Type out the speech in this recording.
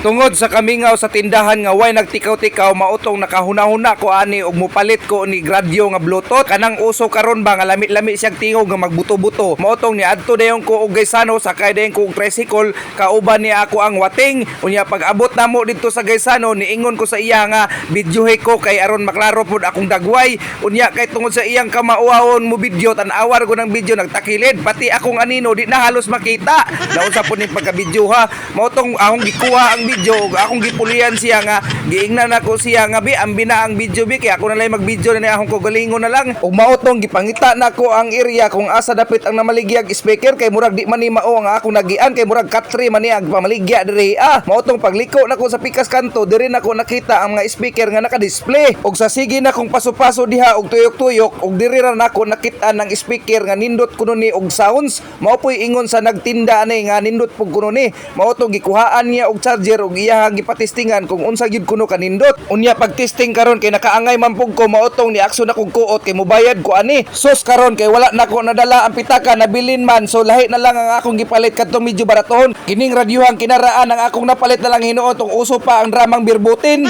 Tungod sa kamingaw sa tindahan nga way nagtikaw-tikaw mautong nakahuna-huna ko ani og mupalit ko ni gradyo nga Bluetooth kanang uso karon ba nga lami-lami siyang tingog nga magbuto-buto. Mautong ni adto dayon ko og Gaisano sakay dayon ko og tricycle kauban ni ako ang wating. Unya pag abot namo dito sa Gaisano niingon ko sa iya nga videohe ko kay aron maklaro pud akong dagway. Unya kay tungod sa iyang kamauawon mo video tan-awar ko ng video nagtakilid pati akong anino di na halos makita. Naunsa pud ni pagka-video ha. Mautong akong gikuha ang video akong gipulian siya nga giingnan ako siya nga bi ambi na ang video bi kaya ako na lang mag-video na akong kogalingon na lang ug mautong gipangita nako ang area kung asa dapit ang namaligyag speaker kay murag di man ni mao ang akong nagian kay murag katri man ni ang pamaligya diri mautong pagliko nako sa pikas kanto diri nako nakita ang mga speaker nga naka-display ug sa sige na kong paso-paso diha og tuyok-tuyok ug diri ra nako nakita ng speaker nga nindot kuno ni og sounds mao poy ingon sa nagtinda ani nga nindot pug kuno ni mautong gikuhaan niya og charger ug iya gipatestingan kung unsa gyud kuno kanindot. Unya pag testing karon kay nakaangay man pug ko mautong ni akso na kong kuot kay mobayad ko ani. Sus karon kay wala nako nadala ang pitaka nabilin man so lahi na lang ang akong gipalit kadtong medyo baratohon. Kining radyohang kinaraan ang akong napalit na lang hinuon tong uso pa ang dramang birbutin.